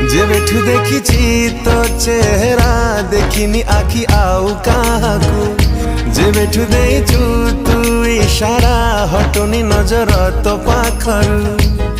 ଯେବେଠୁ ଦେଖିଛି ତୋ ଚେହେରା ଦେଖିନି ଆଖି ଆଉ କାହାକୁ ଯେବେଠୁ ଦେଇଛୁ ତୁ ଇଶାରା ହଟୁନି ନଜର ତୋ ପାଖରୁ